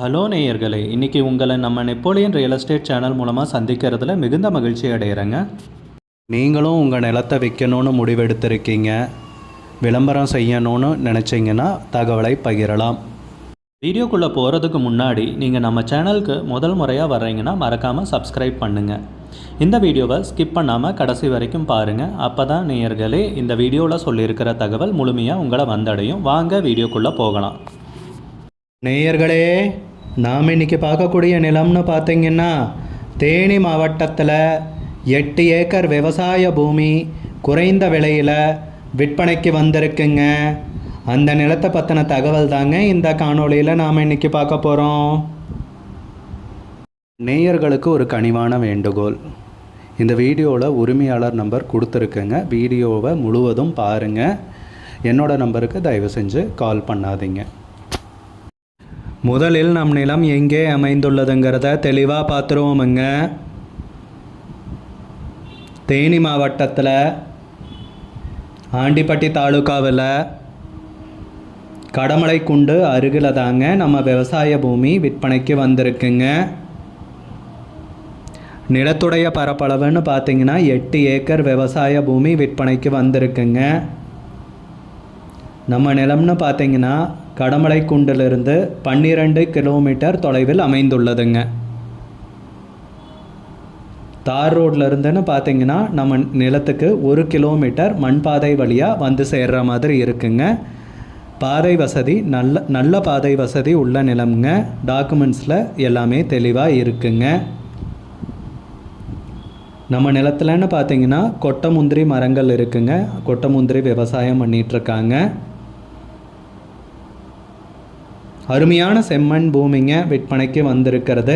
Hello நேயர்களே, இன்றைக்கி உங்களை நம்ம நெப்போலியன் ரியல் எஸ்டேட் சேனல் மூலமாக சந்திக்கிறதுல மிகுந்த மகிழ்ச்சி அடைகிறேங்க. நீங்களும் உங்கள் நிலத்தை விற்கணும்னு முடிவெடுத்திருக்கீங்க, விளம்பரம் செய்யணும்னு நினச்சிங்கன்னா தகவலை பகிரலாம். வீடியோக்குள்ளே போகிறதுக்கு முன்னாடி நீங்கள் நம்ம சேனலுக்கு முதல் முறையாக வர்றீங்கன்னா மறக்காமல் சப்ஸ்கிரைப் பண்ணுங்கள். இந்த வீடியோவை ஸ்கிப் பண்ணாமல் கடைசி வரைக்கும் பாருங்கள். அப்போ தான் நேயர்களே இந்த வீடியோவில் சொல்லியிருக்கிற தகவல் முழுமையாக உங்களை வந்தடையும். வாங்க வீடியோக்குள்ளே போகலாம். நேயர்களே, நாம் இன்றைக்கி பார்க்கக்கூடிய நிலம்னு பார்த்திங்கன்னா தேனி மாவட்டத்தில் 8 ஏக்கர் விவசாய பூமி குறைந்த விலையில் விற்பனைக்கு வந்திருக்குங்க. அந்த நிலத்தை பற்றின தகவல் தாங்க இந்த காணொளியில் நாம் இன்றைக்கி பார்க்க போகிறோம். நேயர்களுக்கு ஒரு கனிவான வேண்டுகோள், இந்த வீடியோவில் உரிமையாளர் நம்பர் கொடுத்துருக்குங்க. வீடியோவை முழுவதும் பாருங்கள். என்னோடய நம்பருக்கு தயவு செஞ்சு கால் பண்ணாதீங்க. முதலில் நம் நிலம் எங்கே அமைந்துள்ளதுங்கிறத தெளிவாக பார்த்துருவோமுங்க. தேனி மாவட்டத்தில் ஆண்டிப்பட்டி தாலுக்காவில் கடமலைக்குண்டு அருகில் தாங்க நம்ம விவசாய பூமி விற்பனைக்கு வந்திருக்குங்க. நிலத்துடைய பரப்பளவுன்னு பார்த்திங்கன்னா 8 ஏக்கர் விவசாய பூமி விற்பனைக்கு வந்திருக்குங்க. நம்ம நிலம்னு பார்த்திங்கன்னா கடமலைக்குண்டிலிருந்து 12 கிலோமீட்டர் தொலைவில் அமைந்துள்ளதுங்க. தார் ரோட்லேருந்துன்னு பார்த்திங்கன்னா நம்ம நிலத்துக்கு 1 கிலோமீட்டர் மண்பாதை வழியாக வந்து சேர்கிற மாதிரி இருக்குங்க. பாதை வசதி நல்ல பாதை வசதி உள்ள நிலம்ங்க. டாக்குமெண்ட்ஸில் எல்லாமே தெளிவாக இருக்குங்க. நம்ம நிலத்துலன்னு பார்த்திங்கன்னா கொட்டை முந்திரி மரங்கள் இருக்குங்க. கொட்டை முந்திரி விவசாயம் பண்ணிகிட்ருக்காங்க. அருமையான செம்மண் பூமிங்க விற்பனைக்கு வந்திருக்கிறது.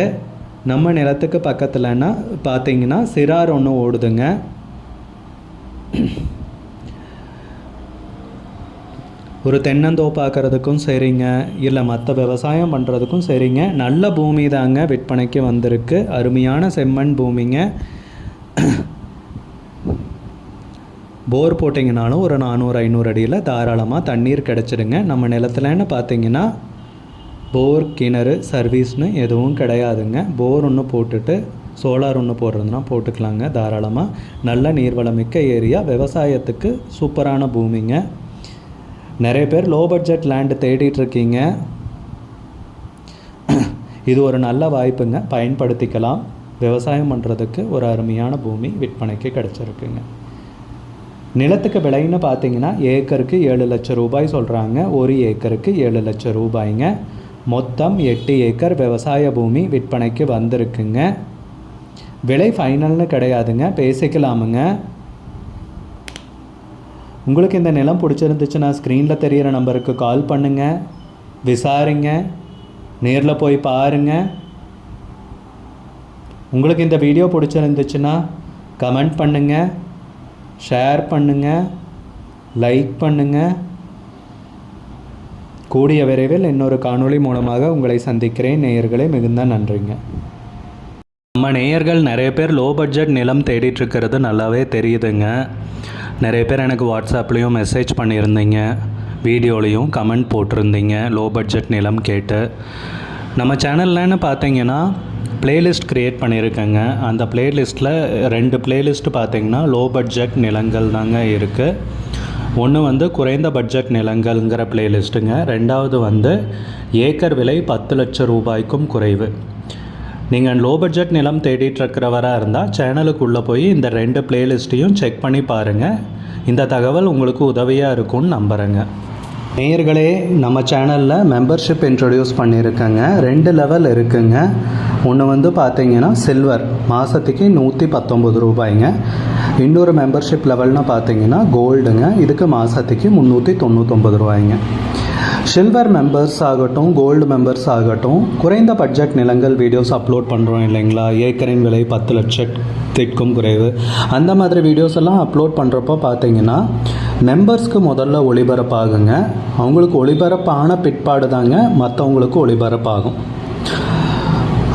நம்ம நிலத்துக்கு பக்கத்துலன்னா பார்த்திங்கன்னா சிறார் ஒன்று ஓடுதுங்க. ஒரு தென்னந்தோப்பாக்கிறதுக்கும் சரிங்க, இல்லை மற்ற விவசாயம் பண்ணுறதுக்கும் சரிங்க. நல்ல பூமி தாங்க விற்பனைக்கு வந்திருக்கு. அருமையான செம்மண் பூமிங்க. போர் போட்டிங்கனாலும் ஒரு 400-500 அடியில் தாராளமாக தண்ணீர் கிடச்சிடுங்க. நம்ம நிலத்துலன்னு பார்த்திங்கன்னா போர் கிணறு சர்வீஸ்னு எதுவும் கிடையாதுங்க. போர் ஒன்று போட்டுட்டு சோலார் ஒன்று போடுறதுனா போட்டுக்கலாங்க தாராளமாக. நல்ல நீர்வளமிக்க ஏரியா, விவசாயத்துக்கு சூப்பரான பூமிங்க. நிறைய பேர் லோ பட்ஜெட் லேண்டு தேடிட்டுருக்கீங்க. இது ஒரு நல்ல வாய்ப்புங்க, பயன்படுத்திக்கலாம். விவசாயம் பண்ணுறதுக்கு ஒரு அருமையான பூமி விற்பனைக்கு கிடச்சிருக்குங்க. நிலத்துக்கு விலைன்னு பார்த்தீங்கன்னா ஏக்கருக்கு 7 லட்சம் ரூபாய் சொல்கிறாங்க. ஒரு ஏக்கருக்கு 7 லட்சம் ரூபாய்ங்க. மொத்தம் 8 ஏக்கர் விவசாய பூமி விற்பனைக்கு வந்திருக்குங்க. விலை ஃபைனல்னு கிடையாதுங்க, பேசிக்கலாமுங்க. உங்களுக்கு இந்த நிலம் பிடிச்சிருந்துச்சுன்னா ஸ்க்ரீனில் தெரிகிற நம்பருக்கு கால் பண்ணுங்கள், விசாரிங்க, நேரில் போய் பாருங்கள். உங்களுக்கு இந்த வீடியோ பிடிச்சிருந்துச்சுன்னா கமெண்ட் பண்ணுங்கள், ஷேர் பண்ணுங்கள், லைக் பண்ணுங்கள். கூடிய விரைவில் இன்னொரு காணொளி மூலமாக உங்களை சந்திக்கிறேன். நேயர்களே, மிகுந்த நன்றிங்க. நம்ம நேயர்கள் நிறைய பேர் லோ பட்ஜெட் நிலம் தேடிட்டுருக்கிறது நல்லாவே தெரியுதுங்க. நிறைய பேர் எனக்கு வாட்ஸ்அப்லேயும் மெசேஜ் பண்ணியிருந்தீங்க, வீடியோலையும் கமெண்ட் போட்டிருந்தீங்க லோ பட்ஜெட் நிலம் கேட்டு. நம்ம சேனல்லன்னு பார்த்தீங்கன்னா ப்ளேலிஸ்ட் க்ரியேட் பண்ணியிருக்கேங்க. அந்த ப்ளேலிஸ்ட்டில் 2 ப்ளேலிஸ்ட் பார்த்திங்கன்னா லோ பட்ஜெட் நிலங்கள் தாங்க இருக்குது. ஒன்று குறைந்த பட்ஜெட் நிலங்கள்ங்கிற ப்ளேலிஸ்ட்டுங்க. 2வது ஏக்கர் விலை 10 லட்சம் ரூபாய்க்கும் குறைவு. நீங்கள் லோ பட்ஜெட் நிலம் தேடிட்டுருக்கிறவராக இருந்தால் சேனலுக்குள்ளே போய் இந்த 2 ப்ளேலிஸ்ட்டையும் செக் பண்ணி பாருங்கள். இந்த தகவல் உங்களுக்கு உதவியாக இருக்கும்னு நம்புகிறேங்க. நேயர்களே, நம்ம சேனலில் மெம்பர்ஷிப் இன்ட்ரடியூஸ் பண்ணியிருக்கேங்க. 2 லெவல் இருக்குங்க. ஒன்று பார்த்தீங்கன்னா சில்வர், மாதத்துக்கு 119 ரூபாய்ங்க. இன்னொரு மெம்பர்ஷிப் லெவல்னு பார்த்தீங்கன்னா கோல்டுங்க. இதுக்கு மாதத்துக்கு 399 ரூபாய்ங்க. சில்வர் மெம்பர்ஸ் ஆகட்டும், கோல்டு மெம்பர்ஸ் ஆகட்டும், குறைந்த பட்ஜெட் நிலங்கள் வீடியோஸ் அப்லோட் பண்ணுறோம் இல்லைங்களா, ஏக்கரின் விலை 10 லட்சத்திற்கும் குறைவு, அந்த மாதிரி வீடியோஸ் எல்லாம் அப்லோட் பண்ணுறப்போ பார்த்தீங்கன்னா மெம்பர்ஸ்க்கு முதல்ல ஒளிபரப்பாகுங்க. அவங்களுக்கு ஒளிபரப்பான பிற்பாடு தாங்க மற்றவங்களுக்கு ஒளிபரப்பாகும்.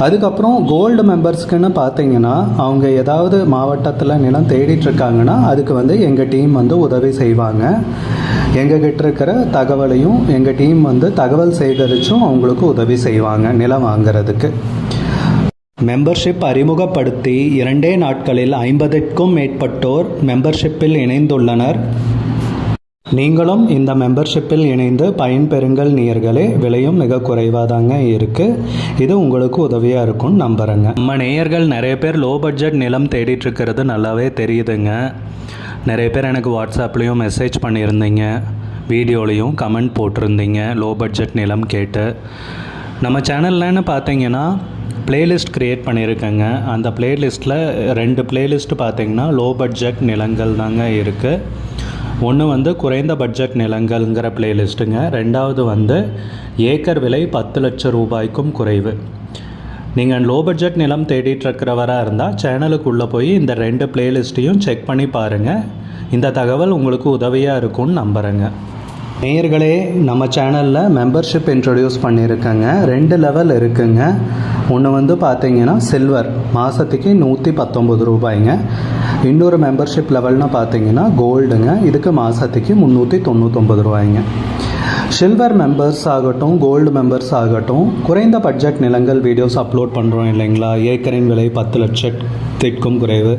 அதுக்கப்புறம் கோல்டு மெம்பர்ஸ்க்குன்னு பார்த்தீங்கன்னா அவங்க ஏதாவது மாவட்டத்தில் நிலம் தேடிட்டுருக்காங்கன்னா அதுக்கு எங்கள் டீம் உதவி செய்வாங்க. எங்ககிட்ட இருக்கிற தகவலையும் எங்கள் டீம் வந்து தகவல் சேகரித்தும் அவங்களுக்கு உதவி செய்வாங்க நிலம் வாங்கிறதுக்கு. மெம்பர்ஷிப் அறிமுகப்படுத்தி 2 நாட்களில் 50க்கும் மேற்பட்டோர் மெம்பர்ஷிப்பில் இணைந்துள்ளனர். நீங்களும் இந்த மெம்பர்ஷிப்பில் இணைந்து பயன்பெறுங்கள் நேயர்களே. விலையும் மிக குறைவாதாங்க இருக்குது. இது உங்களுக்கு உதவியாக இருக்கும்னு நம்புகிறேங்க. நம்ம நேயர்கள் நிறைய பேர் லோ பட்ஜெட் நிலம் தேடிட்டுருக்கிறது நல்லாவே தெரியுதுங்க. நிறைய பேர் எனக்கு வாட்ஸ்அப்லேயும் மெசேஜ் பண்ணியிருந்தீங்க, வீடியோலையும் கமெண்ட் போட்டிருந்தீங்க லோ பட்ஜெட் நிலம் கேட்டு. நம்ம சேனல்லன்னு பார்த்தீங்கன்னா பிளேலிஸ்ட் க்ரியேட் பண்ணியிருக்கேங்க. அந்த பிளேலிஸ்ட்டில் 2 பிளேலிஸ்ட்டு பார்த்தீங்கன்னா லோ பட்ஜெட் நிலங்கள் தாங்க இருக்குது. ஒன்று வந்து குறைந்த பட்ஜெட் நிலங்கள்ங்கிற பிளேலிஸ்ட்டுங்க. 2வது வந்து ஏக்கர் விலை 10 லட்சம் ரூபாய்க்கும் குறைவு. நீங்கள் லோ பட்ஜெட் நிலம் தேடிட்டுருக்கிறவராக இருந்தால் சேனலுக்குள்ளே போய் இந்த 2 பிளேலிஸ்ட்டையும் செக் பண்ணி பாருங்கள். இந்த தகவல் உங்களுக்கு உதவியாக இருக்கும்னு நம்புகிறேங்க. நேயர்களே, நம்ம சேனலில் மெம்பர்ஷிப் இன்ட்ரடியூஸ் பண்ணியிருக்கேங்க. 2 லெவல் இருக்குங்க. ஒன்று வந்து பார்த்தீங்கன்னா சில்வர், மாதத்துக்கு 119 ரூபாய்ங்க. இன்னொரு மெம்பர்ஷிப் லெவல்னால் பார்த்தீங்கன்னா கோல்டுங்க. இதுக்கு மாதத்துக்கு 399 ரூபாய்ங்க. சில்வர் மெம்பர்ஸ் ஆகட்டும், கோல்டு மெம்பர்ஸ் ஆகட்டும், குறைந்த பட்ஜெட் நிலங்கள் வீடியோஸ் அப்லோட் பண்ணுறோம் இல்லைங்களா, ஏக்கரின் விலை 10 லட்சத்திற்கும் குறைவு,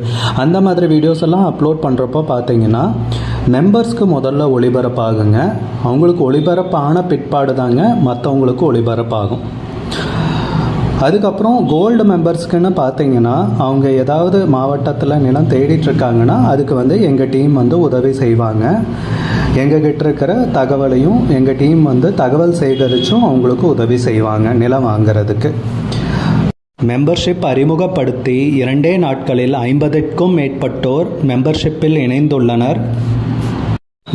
அந்த மாதிரி வீடியோஸ் எல்லாம் அப்லோட் பண்ணுறப்போ பார்த்தீங்கன்னா மெம்பர்ஸ்க்கு முதல்ல ஒளிபரப்பாகுங்க. அவங்களுக்கு ஒளிபரப்பான பிற்பாடு தாங்க மற்றவங்களுக்கு ஒளிபரப்பாகும். அதுக்கப்புறம் கோல்டு மெம்பர்ஸ்க்குன்னு பார்த்தீங்கன்னா அவங்க ஏதாவது மாவட்டத்தில் நிலம் தேடிட்டுருக்காங்கன்னா அதுக்கு வந்து எங்கள் டீம் வந்து உதவி செய்வாங்க. எங்ககிட்ட இருக்கிற தகவலையும் எங்கள் டீம் வந்து தகவல் சேகரித்தும் அவங்களுக்கு உதவி செய்வாங்க நிலம் வாங்கிறதுக்கு. மெம்பர்ஷிப் அறிமுகப்படுத்தி 2 நாட்களில் 50க்கும் மேற்பட்டோர் மெம்பர்ஷிப்பில் இணைந்துள்ளனர்.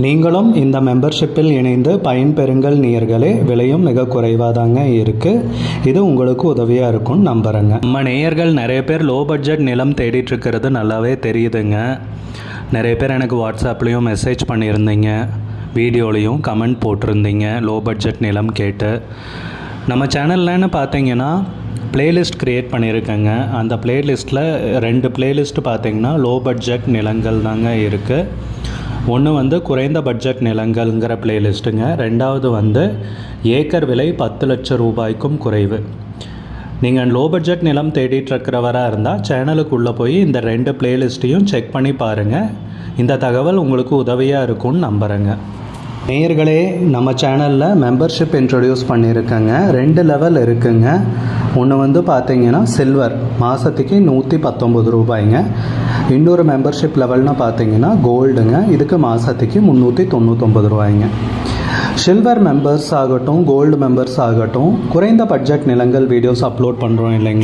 நீங்களும் இந்த மெம்பர்ஷிப்பில் இணைந்து பயன்பெறுங்கள் நேயர்களே. விலையும் மிக குறைவாதாங்க இருக்குது. இது உங்களுக்கு உதவியாக இருக்கும்னு நம்புகிறேங்க. நம்ம நேயர்கள் நிறைய பேர் லோ பட்ஜெட் நிலம் தேடிட்டுருக்கிறது நல்லாவே தெரியுதுங்க. நிறைய பேர் எனக்கு வாட்ஸ்அப்லேயும் மெசேஜ் பண்ணியிருந்தீங்க, வீடியோலையும் கமெண்ட் போட்டிருந்தீங்க லோ பட்ஜெட் நிலம் கேட்டு. நம்ம சேனல்லன்னு பார்த்தீங்கன்னா பிளேலிஸ்ட் க்ரியேட் பண்ணியிருக்கேங்க. அந்த பிளேலிஸ்ட்டில் 2 பிளேலிஸ்ட்டு பார்த்தீங்கன்னா லோ பட்ஜெட் நிலங்கள் தாங்க இருக்குது. ஒன்று வந்து குறைந்த பட்ஜெட் நிலங்கள்ங்கிற பிளேலிஸ்ட்டுங்க. 2வது வந்து ஏக்கர் விலை 10 லட்சம் ரூபாய்க்கும் குறைவு. நீங்கள் லோ பட்ஜெட் நிலம் தேடிட்டுருக்கிறவராக இருந்தால் சேனலுக்குள்ளே போய் இந்த 2 பிளேலிஸ்ட்டையும் செக் பண்ணி பாருங்கள். இந்த தகவல் உங்களுக்கு உதவியாக இருக்கும்னு நம்புகிறேங்க. நேயர்களே, நம்ம சேனலில் மெம்பர்ஷிப் இன்ட்ரடியூஸ் பண்ணியிருக்கேங்க. 2 லெவல் இருக்குங்க. ஒன்று வந்து பார்த்தீங்கன்னா சில்வர், மாதத்துக்கு 119 ரூபாய்ங்க. இன்னொரு மெம்பர்ஷிப் லெவல்னால் பார்த்தீங்கன்னா கோல்டுங்க. இதுக்கு மாதத்துக்கு 399 ரூபாய்ங்க. சில்வர் மெம்பர்ஸ் ஆகட்டும், கோல்டு மெம்பர்ஸ் ஆகட்டும், குறைந்த பட்ஜெட் நிலங்கள் வீடியோஸ் அப்லோட் பண்ணுறோம் இல்லைங்களா,